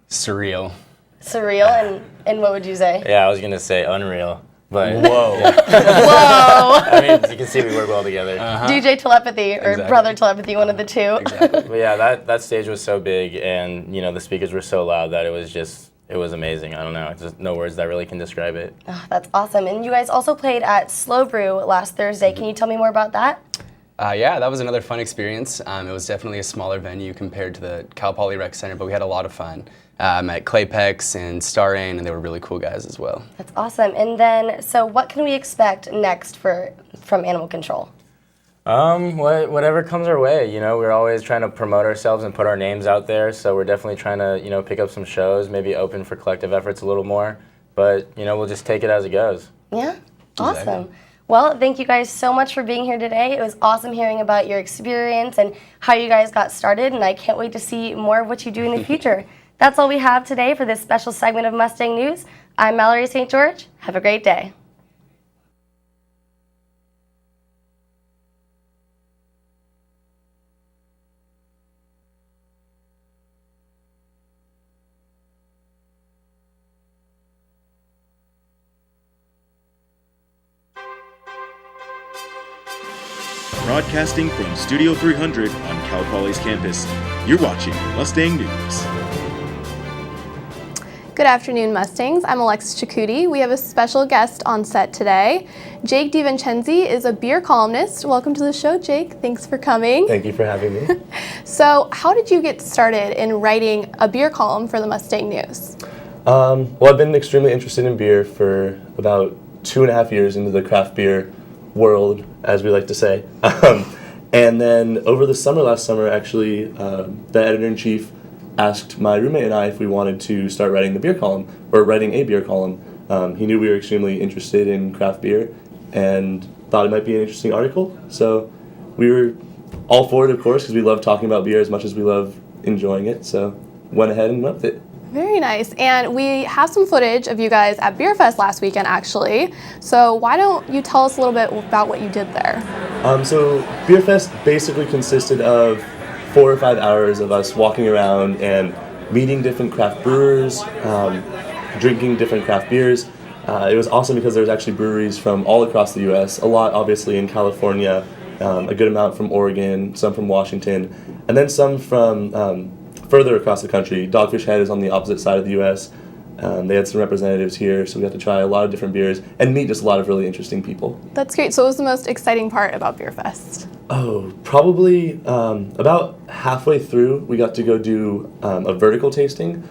Surreal. Surreal, and what would you say? Yeah, I was going to say unreal. But Whoa. Yeah. Whoa. I mean, you can see we work well together. DJ telepathy or brother telepathy, one of the two. Exactly. But yeah, that stage was so big, and the speakers were so loud that it was amazing. I don't know. It's just no words that really can describe it. Oh, that's awesome. And you guys also played at Slow Brew last Thursday. Can you tell me more about that? Yeah, that was another fun experience. It was definitely a smaller venue compared to the Cal Poly Rec Center, but we had a lot of fun. Met Claypex and Star Rain, and they were really cool guys as well. That's awesome. And then, so what can we expect next from Animal Control? Whatever comes our way. We're always trying to promote ourselves and put our names out there, so we're definitely trying to, pick up some shows, maybe open for collective efforts a little more, but, we'll just take it as it goes. Yeah, awesome. Exactly. Well, thank you guys so much for being here today. It was awesome hearing about your experience and how you guys got started, and I can't wait to see more of what you do in the future. That's all we have today for this special segment of Mustang News. I'm Mallory St. George. Have a great day. Broadcasting from Studio 300 on Cal Poly's campus, you're watching Mustang News. Good afternoon, Mustangs. I'm Alexis Chakouti. We have a special guest on set today. Jake DiVincenzi is a beer columnist. Welcome to the show, Jake. Thanks for coming. Thank you for having me. So, how did you get started in writing a beer column for the Mustang News? Well, I've been extremely interested in beer for about 2.5 years into the craft beer world, as we like to say. And then over the summer, last summer, actually, the editor-in-chief asked my roommate and I if we wanted to start writing the beer column, or writing a beer column. He knew we were extremely interested in craft beer and thought it might be an interesting article. So we were all for it, of course, because we love talking about beer as much as we love enjoying it. So went ahead and went with it. Very nice. And we have some footage of you guys at Beer Fest last weekend, actually. So why don't you tell us a little bit about what you did there? So Beer Fest basically consisted of 4 or 5 hours of us walking around and meeting different craft brewers, drinking different craft beers. It was awesome because there was actually breweries from all across the U.S., a lot obviously in California, a good amount from Oregon, some from Washington, and then some from further across the country. Dogfish Head is on the opposite side of the U.S., They had some representatives here, so we got to try a lot of different beers and meet just a lot of really interesting people. That's great. So what was the most exciting part about Beer Fest? Oh, probably about halfway through, we got to go do a vertical tasting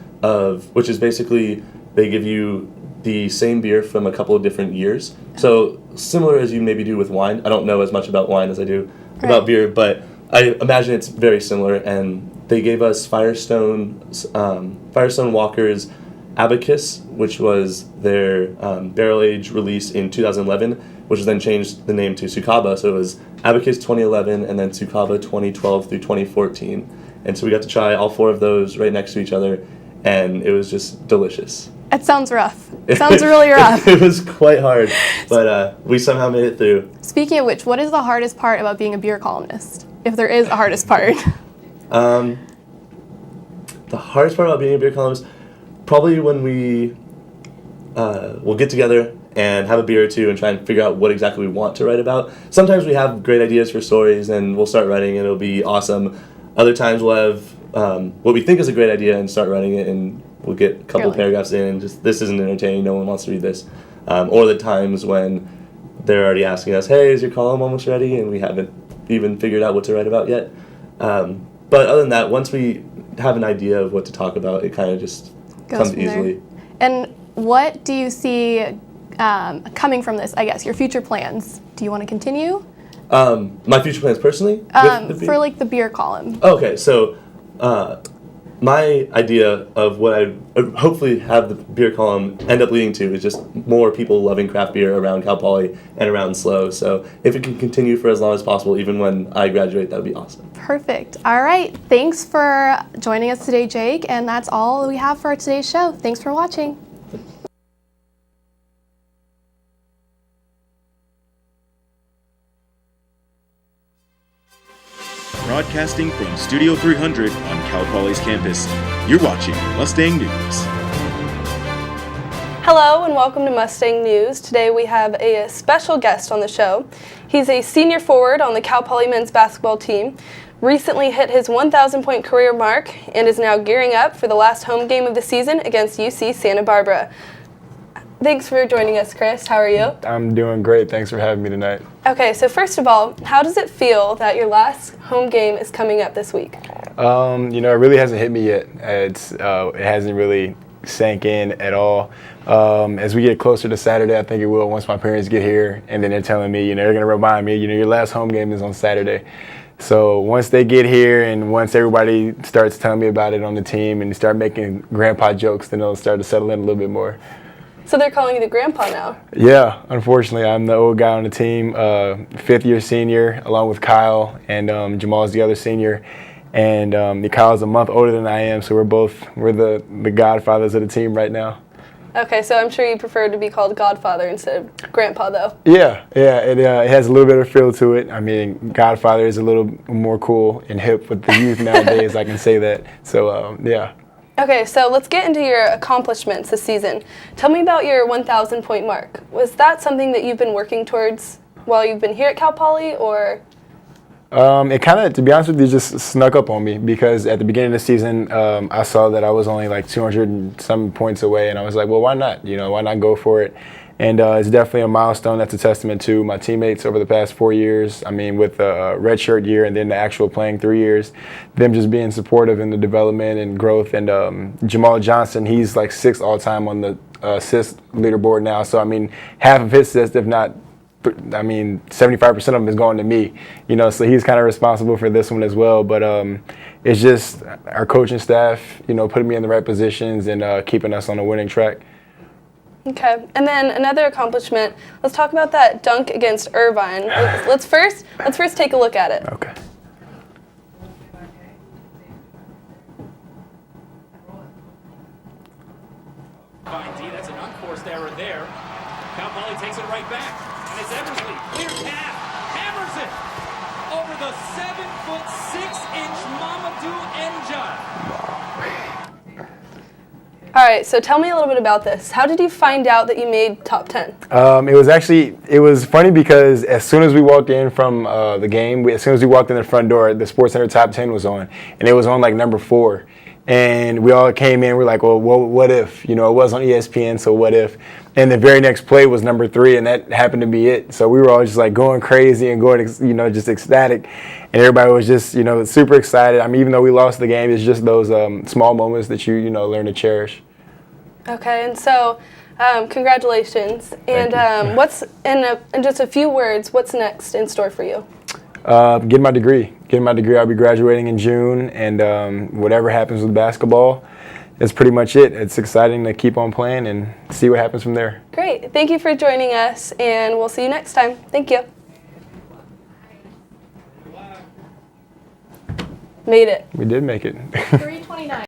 which is basically they give you the same beer from a couple of different years. So similar as you maybe do with wine. I don't know as much about wine as I do about beer, but I imagine it's very similar. And they gave us Firestone Walker's Abacus, which was their barrel age release in 2011, which was then changed the name to Sukaba. So it was Abacus 2011 and then Sukaba 2012 through 2014. And so we got to try all 4 of those right next to each other, and it was just delicious. It sounds rough. It sounds really rough. It was quite hard, but we somehow made it through. Speaking of which, what is the hardest part about being a beer columnist, if there is a hardest part? The hardest part about being a beer columnist, probably when we'll get together and have a beer or two and try and figure out what exactly we want to write about. Sometimes we have great ideas for stories and we'll start writing and it'll be awesome. Other times we'll have what we think is a great idea and start writing it, and we'll get a couple paragraphs in and just, this isn't entertaining, no one wants to read this. Or the times when they're already asking us, hey, is your column almost ready? And we haven't even figured out what to write about yet. But other than that, once we have an idea of what to talk about, it kind of just comes easily. And what do you see coming from this, I guess, your future plans? Do you want to continue? My future plans personally? For like the beer column. Okay, so my idea of what I hopefully have the beer column end up leading to is just more people loving craft beer around Cal Poly and around SLO. So if it can continue for as long as possible, even when I graduate, that would be awesome. Perfect. All right. Thanks for joining us today, Jake. And that's all we have for today's show. Thanks for watching. Broadcasting from Studio 300 on Cal Poly's campus, you're watching Mustang News. Hello and welcome to Mustang News. Today we have a special guest on the show. He's a senior forward on the Cal Poly men's basketball team, recently hit his 1,000-point career mark, and is now gearing up for the last home game of the season against UC Santa Barbara. Thanks for joining us, Chris. How are you? I'm doing great. Thanks for having me tonight. Okay, so first of all, how does it feel that your last home game is coming up this week? It really hasn't hit me yet. It hasn't really sank in at all. As we get closer to Saturday, I think it will once my parents get here, and then they're telling me, they're going to remind me, your last home game is on Saturday. So once they get here and once everybody starts telling me about it on the team and start making grandpa jokes, then they'll start to settle in a little bit more. So they're calling you the grandpa now? Yeah, unfortunately, I'm the old guy on the team, 5th-year senior, along with Kyle, and Jamal's the other senior. And Kyle's a month older than I am, so we're the godfathers of the team right now. Okay, so I'm sure you prefer to be called Godfather instead of Grandpa, though. Yeah, it has a little bit of feel to it. I mean, Godfather is a little more cool and hip with the youth nowadays, I can say that. So, yeah. Okay, so let's get into your accomplishments this season. Tell me about your 1,000-point mark. Was that something that you've been working towards while you've been here at Cal Poly, or? It kind of, to be honest with you, just snuck up on me because at the beginning of the season, I saw that I was only like 200 and some points away, and I was like, well, why not? Why not go for it? And it's definitely a milestone that's a testament to my teammates over the past 4 years. I mean, with the redshirt year and then the actual playing 3 years, them just being supportive in the development and growth. And Jamal Johnson, he's like 6th all-time on the assist leaderboard now. So, I mean, half of his assists, if not 75% of them is going to me, so he's kind of responsible for this one as well. But it's just our coaching staff, putting me in the right positions and keeping us on a winning track. Okay, and then another accomplishment. Let's talk about that dunk against Irvine. Let's first take a look at it. Okay. That's an unforced error there. Cal Poly takes it right back. And it's Eversley, clear path, hammers it over the 7'6" Mamadou Enja. All right, so tell me a little bit about this. How did you find out that you made top 10? It was funny because as soon as we walked in from the game, as soon as we walked in the front door, the Sports Center top 10 was on, and it was on like number 4. And we all came in, we're like, well, what if? You know, it was on ESPN, so what if? And the very next play was number 3, and that happened to be it. So we were all just like going crazy and going, you know, just ecstatic. And everybody was just, you know, super excited. I mean, even though we lost the game, it's just those small moments that you know, learn to cherish. Okay, and so congratulations. And what's, in just a few words, what's next in store for you? Getting my degree. I'll be graduating in June, and whatever happens with basketball, that's pretty much it. It's exciting to keep on playing and see what happens from there. Great. Thank you for joining us, and we'll see you next time. Thank you. Made it. We did make it.